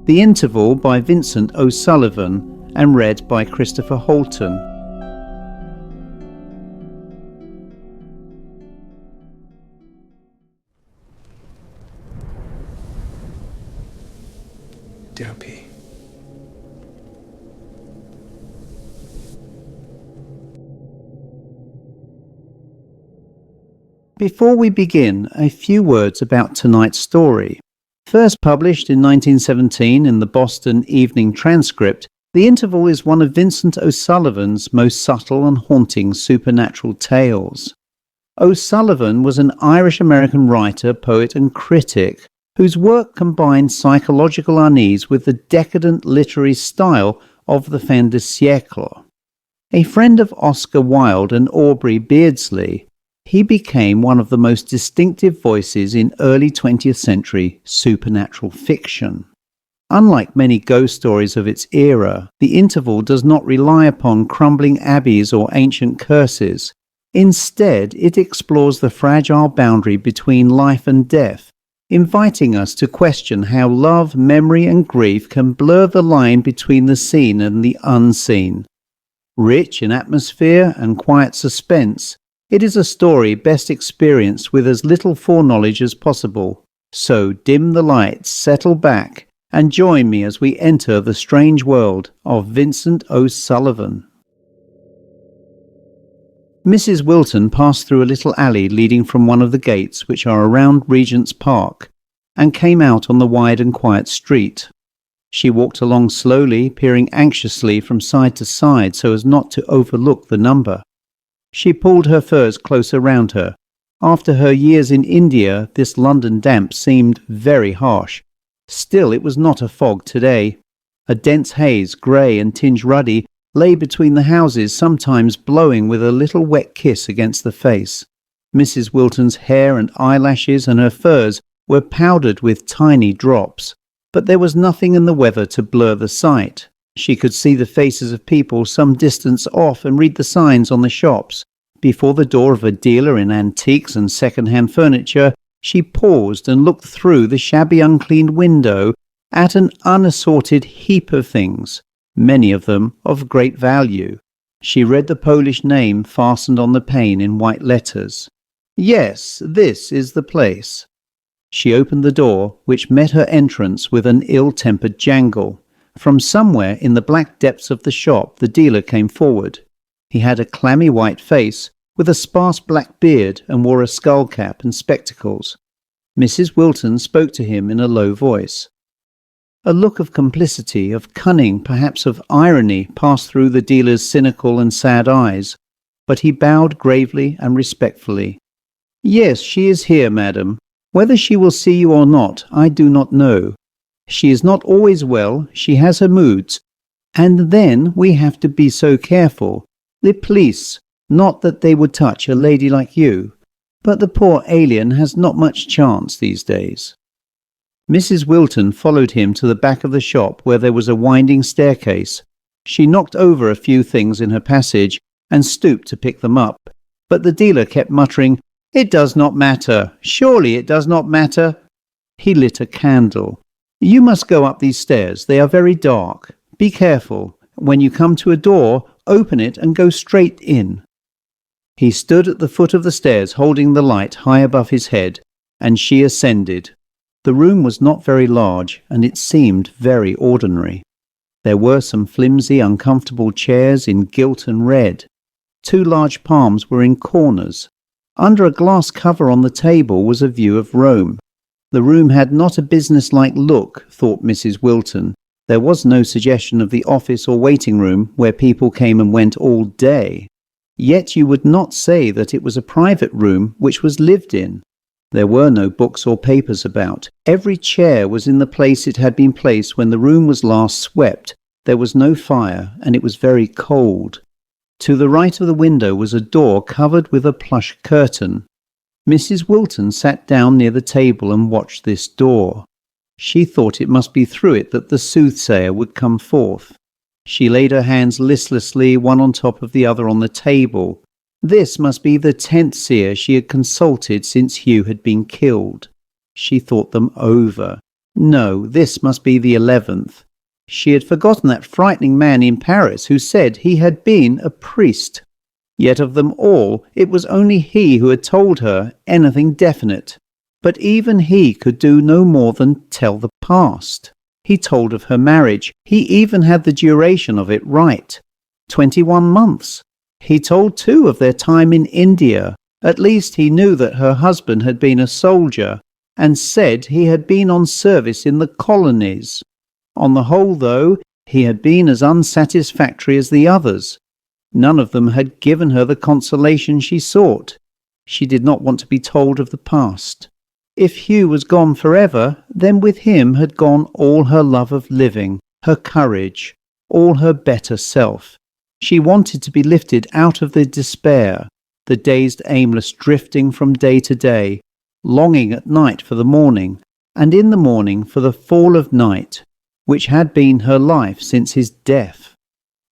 The Interval by Vincent O'Sullivan and read by Christopher Halton. Dopey. Before we begin, a few words about tonight's story. First published in 1917 in the Boston Evening Transcript, The Interval is one of Vincent O'Sullivan's most subtle and haunting supernatural tales. O'Sullivan was an Irish-American writer, poet and critic whose work combined psychological unease with the decadent literary style of the fin de siècle. A friend of Oscar Wilde and Aubrey Beardsley, he became one of the most distinctive voices in early 20th century supernatural fiction. Unlike many ghost stories of its era, The Interval does not rely upon crumbling abbeys or ancient curses. Instead, it explores the fragile boundary between life and death, inviting us to question how love, memory, and grief can blur the line between the seen and the unseen. Rich in atmosphere and quiet suspense, it is a story best experienced with as little foreknowledge as possible. So dim the lights, settle back, and join me as we enter the strange world of Vincent O'Sullivan. Mrs. Wilton passed through a little alley leading from one of the gates which are around Regent's Park, and came out on the wide and quiet street. She walked along slowly, peering anxiously from side to side so as not to overlook the number. She pulled her furs closer round her. After her years in India, this London damp seemed very harsh. Still, it was not a fog today. A dense haze, grey and tinged ruddy, lay between the houses, sometimes blowing with a little wet kiss against the face. Mrs. Wilton's hair and eyelashes and her furs were powdered with tiny drops, but there was nothing in the weather to blur the sight. She could see the faces of people some distance off and read the signs on the shops. Before the door of a dealer in antiques and second-hand furniture, she paused and looked through the shabby uncleaned window at an unassorted heap of things, many of them of great value. She read the Polish name fastened on the pane in white letters. Yes, this is the place. She opened the door, which met her entrance with an ill-tempered jangle. From somewhere in the black depths of the shop the dealer came forward. He had a clammy white face, with a sparse black beard, and wore a skull cap and spectacles. Mrs. Wilton spoke to him in a low voice. A look of complicity, of cunning, perhaps of irony, passed through the dealer's cynical and sad eyes, but he bowed gravely and respectfully. Yes, she is here, madam. Whether she will see you or not, I do not know. She is not always well, she has her moods. And then we have to be so careful. The police, not that they would touch a lady like you, but the poor alien has not much chance these days. Mrs. Wilton followed him to the back of the shop where there was a winding staircase. She knocked over a few things in her passage and stooped to pick them up, but the dealer kept muttering, "It does not matter. Surely it does not matter." He lit a candle. "You must go up these stairs. They are very dark. Be careful. When you come to a door, open it and go straight in." He stood at the foot of the stairs holding the light high above his head, and she ascended. The room was not very large, and it seemed very ordinary. There were some flimsy, uncomfortable chairs in gilt and red. 2 large palms were in corners. Under a glass cover on the table was a view of Rome. The room had not a business-like look, thought Mrs. Wilton. There was no suggestion of the office or waiting room where people came and went all day. Yet you would not say that it was a private room which was lived in. There were no books or papers about. Every chair was in the place it had been placed when the room was last swept. There was no fire, and it was very cold. To the right of the window was a door covered with a plush curtain. Mrs. Wilton sat down near the table and watched this door. She thought it must be through it that the soothsayer would come forth. She laid her hands listlessly, one on top of the other on the table. This must be the 10th seer she had consulted since Hugh had been killed. She thought them over. No, this must be the 11th. She had forgotten that frightening man in Paris who said he had been a priest. Yet of them all, it was only he who had told her anything definite. But even he could do no more than tell the past. He told of her marriage. He even had the duration of it right. 21 months. He told too of their time in India. At least he knew that her husband had been a soldier, and said he had been on service in the colonies. On the whole, though, he had been as unsatisfactory as the others. None of them had given her the consolation she sought. She did not want to be told of the past. If Hugh was gone forever, then with him had gone all her love of living, her courage, all her better self. She wanted to be lifted out of the despair, the dazed aimless drifting from day to day, longing at night for the morning, and in the morning for the fall of night, which had been her life since his death.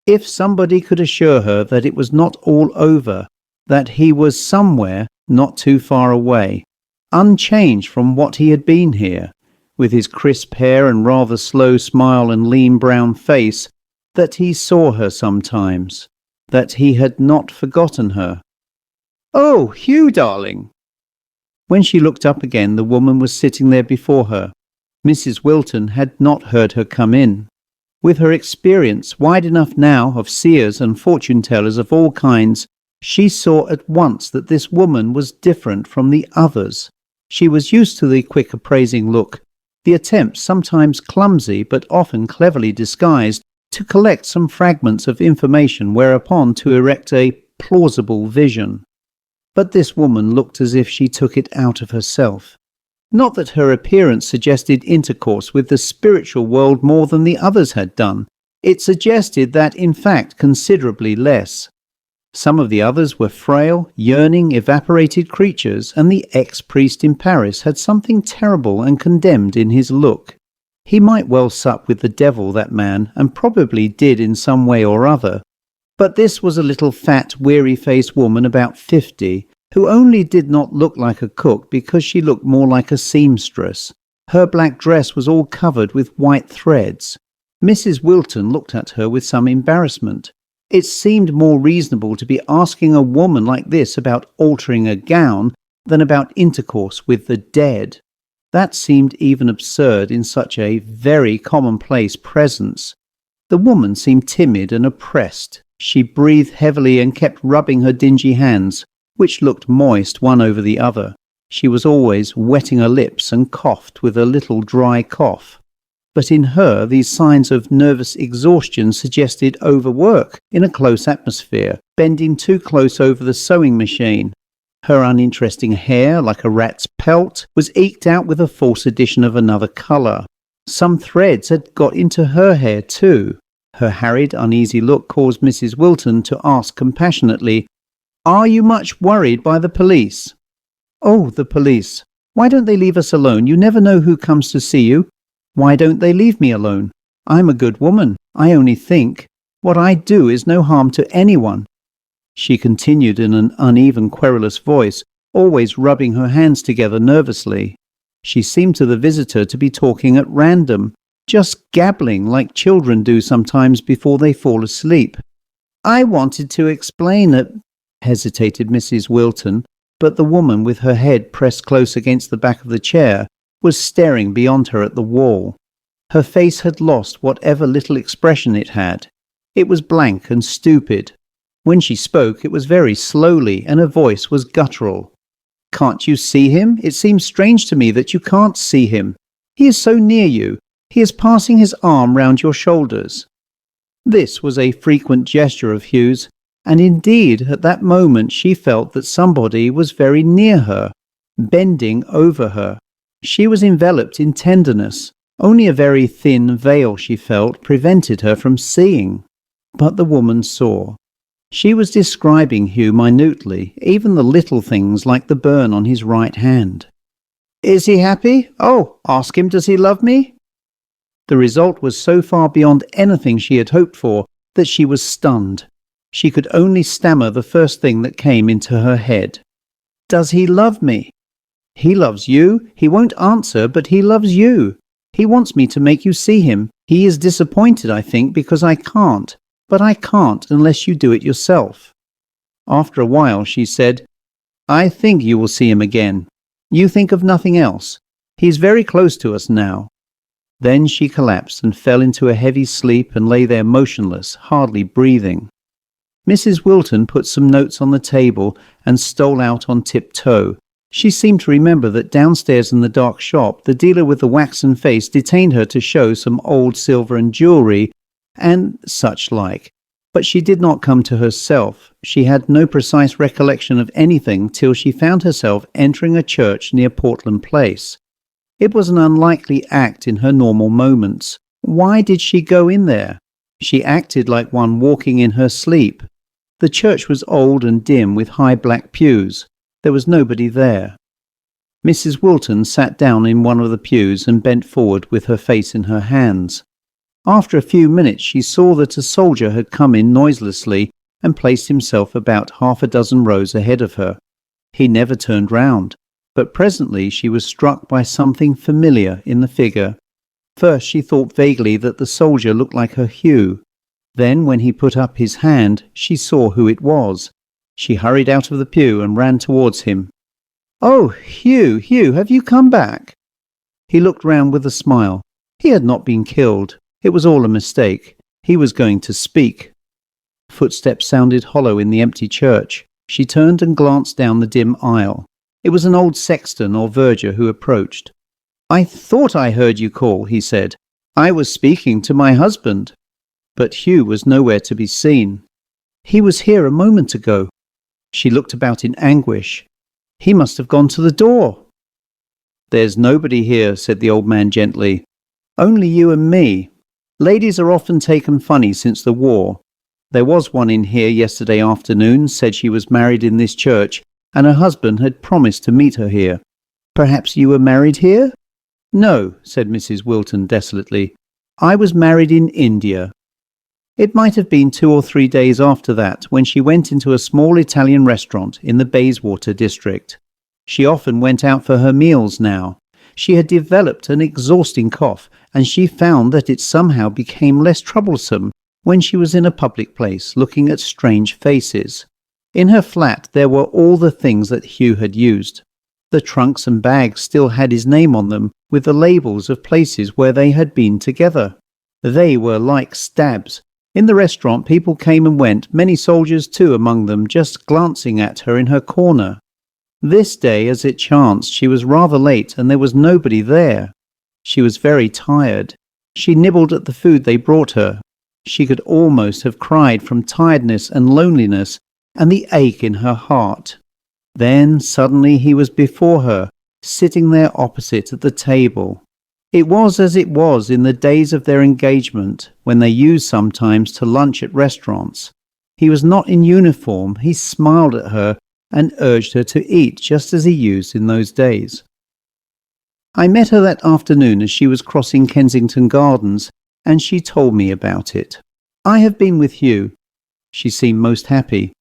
If somebody could assure her that it was not all over, that he was somewhere not too far away, unchanged from what he had been here, with his crisp hair and rather slow smile and lean brown face, that he saw her sometimes, that he had not forgotten her. "Oh, Hugh, darling!" When she looked up again, the woman was sitting there before her. Mrs. Wilton had not heard her come in. With her experience, wide enough now, of seers and fortune-tellers of all kinds, she saw at once that this woman was different from the others. She was used to the quick appraising look, the attempt, sometimes clumsy but often cleverly disguised, to collect some fragments of information whereupon to erect a plausible vision. But this woman looked as if she took it out of herself. Not that her appearance suggested intercourse with the spiritual world more than the others had done. It suggested that, in fact, considerably less. Some of the others were frail, yearning, evaporated creatures, and the ex-priest in Paris had something terrible and condemned in his look. He might well sup with the devil, that man, and probably did in some way or other. But this was a little fat, weary-faced woman about 50, who only did not look like a cook because she looked more like a seamstress. Her black dress was all covered with white threads. Mrs. Wilton looked at her with some embarrassment. It seemed more reasonable to be asking a woman like this about altering a gown than about intercourse with the dead. That seemed even absurd in such a very commonplace presence. The woman seemed timid and oppressed. She breathed heavily and kept rubbing her dingy hands, which looked moist one over the other. She was always wetting her lips and coughed with a little dry cough. But in her these signs of nervous exhaustion suggested overwork in a close atmosphere, bending too close over the sewing machine. Her uninteresting hair, like a rat's pelt, was eked out with a false addition of another colour. Some threads had got into her hair too. Her harried, uneasy look caused Mrs. Wilton to ask compassionately, "Are you much worried by the police?" "Oh, the police. Why don't they leave us alone? You never know who comes to see you." "Why don't they leave me alone? I'm a good woman. I only think. What I do is no harm to anyone." She continued in an uneven, querulous voice, always rubbing her hands together nervously. She seemed to the visitor to be talking at random, just gabbling like children do sometimes before they fall asleep. "I wanted to explain it," hesitated Mrs. Wilton, but the woman, with her head pressed close against the back of the chair, was staring beyond her at the wall. Her face had lost whatever little expression it had. It was blank and stupid. When she spoke, it was very slowly, and her voice was guttural. "Can't you see him? It seems strange to me that you can't see him. He is so near you. He is passing his arm round your shoulders." This was a frequent gesture of Hugh's, and indeed at that moment she felt that somebody was very near her, bending over her. She was enveloped in tenderness. Only a very thin veil, she felt, prevented her from seeing. But the woman saw. She was describing Hugh minutely, even the little things like the burn on his right hand. "Is he happy? Oh, ask him, does he love me?" The result was so far beyond anything she had hoped for that she was stunned. She could only stammer the first thing that came into her head. "Does he love me?" "He loves you. He won't answer, but he loves you. He wants me to make you see him. He is disappointed, I think, because I can't. But I can't unless you do it yourself." After a while she said, "I think you will see him again. You think of nothing else. He is very close to us now." Then she collapsed and fell into a heavy sleep and lay there motionless, hardly breathing. Mrs. Wilton put some notes on the table and stole out on tiptoe. She seemed to remember that downstairs in the dark shop the dealer with the waxen face detained her to show some old silver and jewellery and such like. But she did not come to herself. She had no precise recollection of anything till she found herself entering a church near Portland Place. It was an unlikely act in her normal moments. Why did she go in there? She acted like one walking in her sleep. The church was old and dim with high black pews. There was nobody there. Mrs. Wilton sat down in one of the pews and bent forward with her face in her hands. After a few minutes she saw that a soldier had come in noiselessly and placed himself about 6 rows ahead of her. He never turned round, but presently she was struck by something familiar in the figure. First she thought vaguely that the soldier looked like her Hugh. Then, when he put up his hand, she saw who it was. She hurried out of the pew and ran towards him. "Oh, Hugh, Hugh, have you come back?" He looked round with a smile. He had not been killed. It was all a mistake. He was going to speak. Footsteps sounded hollow in the empty church. She turned and glanced down the dim aisle. It was an old sexton or verger who approached. "I thought I heard you call," he said. "I was speaking to my husband." But Hugh was nowhere to be seen. "He was here a moment ago." She looked about in anguish. "He must have gone to the door." "There's nobody here," said the old man gently. "Only you and me. Ladies are often taken funny since the war. There was one in here yesterday afternoon, said she was married in this church, and her husband had promised to meet her here." "Perhaps you were married here?" "No," said Mrs. Wilton desolately. "I was married in India." It might have been 2 or 3 days after that when she went into a small Italian restaurant in the Bayswater district. She often went out for her meals now. She had developed an exhausting cough, and she found that it somehow became less troublesome when she was in a public place looking at strange faces. In her flat there were all the things that Hugh had used. The trunks and bags still had his name on them, with the labels of places where they had been together. They were like stabs. In the restaurant people came and went, many soldiers too among them, just glancing at her in her corner. This day, as it chanced, she was rather late and there was nobody there. She was very tired. She nibbled at the food they brought her. She could almost have cried from tiredness and loneliness and the ache in her heart. Then suddenly he was before her, sitting there opposite at the table. It was as it was in the days of their engagement, when they used sometimes to lunch at restaurants. He was not in uniform. He smiled at her and urged her to eat just as he used in those days. I met her that afternoon as she was crossing Kensington Gardens, and she told me about it. "I have been with Hugh." She seemed most happy.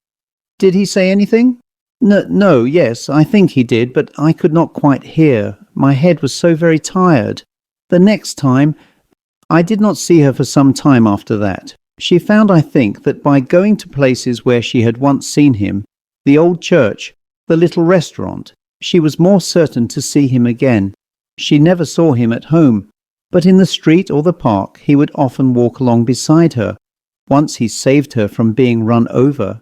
"Did he say anything?" No, yes, I think he did, but I could not quite hear. My head was so very tired. The next time, I did not see her for some time after that. She found, I think, that by going to places where she had once seen him, the old church, the little restaurant, she was more certain to see him again. She never saw him at home, but in the street or the park he would often walk along beside her. Once he saved her from being run over.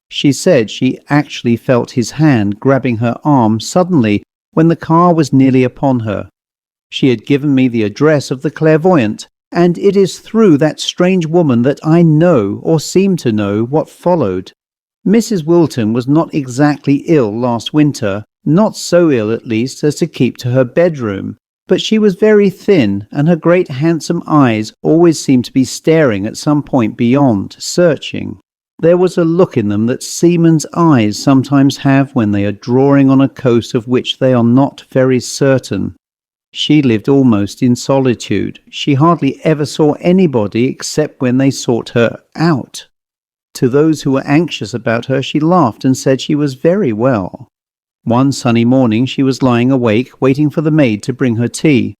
She said she actually felt his hand grabbing her arm suddenly when the car was nearly upon her. She had given me the address of the clairvoyant, and it is through that strange woman that I know, or seem to know, what followed. Mrs. Wilton was not exactly ill last winter, not so ill at least as to keep to her bedroom, but she was very thin, and her great handsome eyes always seemed to be staring at some point beyond, searching. There was a look in them that seamen's eyes sometimes have when they are drawing on a coast of which they are not very certain. She lived almost in solitude. She hardly ever saw anybody except when they sought her out. To those who were anxious about her she laughed and said she was very well. One sunny morning she was lying awake, waiting for the maid to bring her tea.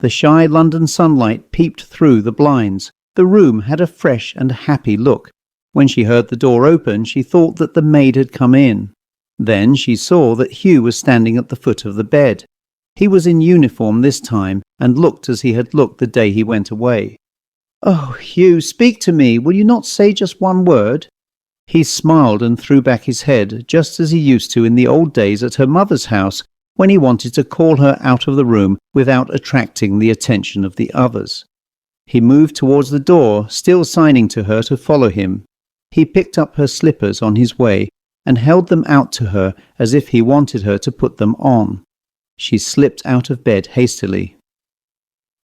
The shy London sunlight peeped through the blinds. The room had a fresh and happy look. When she heard the door open, she thought that the maid had come in. Then she saw that Hugh was standing at the foot of the bed. He was in uniform this time, and looked as he had looked the day he went away. "Oh, Hugh, speak to me. Will you not say just one word?" He smiled and threw back his head, just as he used to in the old days at her mother's house, when he wanted to call her out of the room without attracting the attention of the others. He moved towards the door, still signing to her to follow him. He picked up her slippers on his way and held them out to her as if he wanted her to put them on. She slipped out of bed hastily.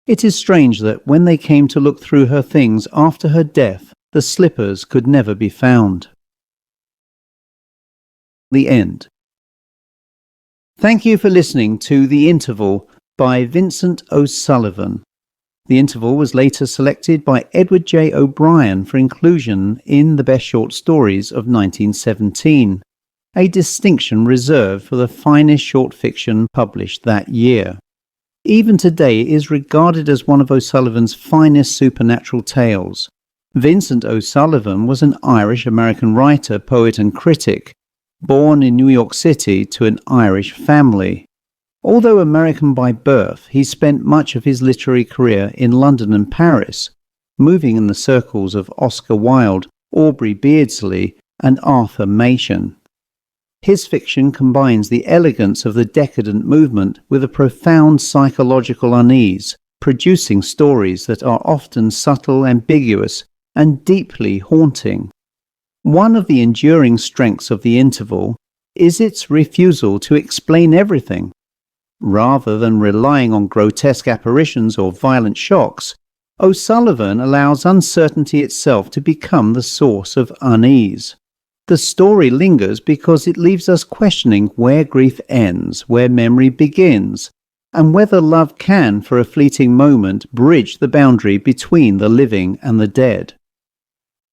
It is strange that when they came to look through her things after her death, the slippers could never be found. The end. Thank you for listening to The Interval by Vincent O'Sullivan. The Interval was later selected by Edward J. O'Brien for inclusion in the Best Short Stories of 1917, a distinction reserved for the finest short fiction published that year. Even today it is regarded as one of O'Sullivan's finest supernatural tales. Vincent O'Sullivan was an Irish-American writer, poet and critic, born in New York City to an Irish family. Although American by birth, he spent much of his literary career in London and Paris, moving in the circles of Oscar Wilde, Aubrey Beardsley, and Arthur Machen. His fiction combines the elegance of the decadent movement with a profound psychological unease, producing stories that are often subtle, ambiguous, and deeply haunting. One of the enduring strengths of The Interval is its refusal to explain everything. Rather than relying on grotesque apparitions or violent shocks, O'Sullivan allows uncertainty itself to become the source of unease. The story lingers because it leaves us questioning where grief ends, where memory begins, and whether love can, for a fleeting moment, bridge the boundary between the living and the dead.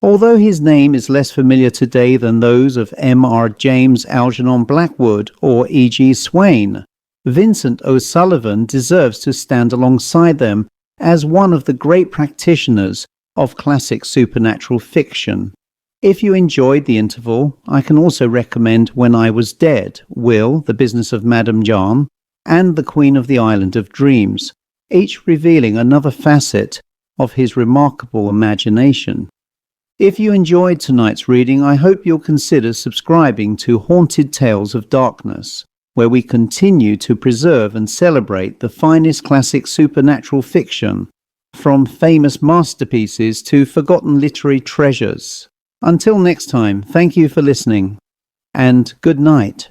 Although his name is less familiar today than those of M.R. James, Algernon Blackwood, or E.G. Swain, Vincent O'Sullivan deserves to stand alongside them as one of the great practitioners of classic supernatural fiction. If you enjoyed The Interval, I can also recommend When I Was Dead, Will, The Business of Madame John, and The Queen of the Island of Dreams, each revealing another facet of his remarkable imagination. If you enjoyed tonight's reading, I hope you'll consider subscribing to Haunted Tales of Darkness, where we continue to preserve and celebrate the finest classic supernatural fiction, from famous masterpieces to forgotten literary treasures. Until next time, thank you for listening, and good night.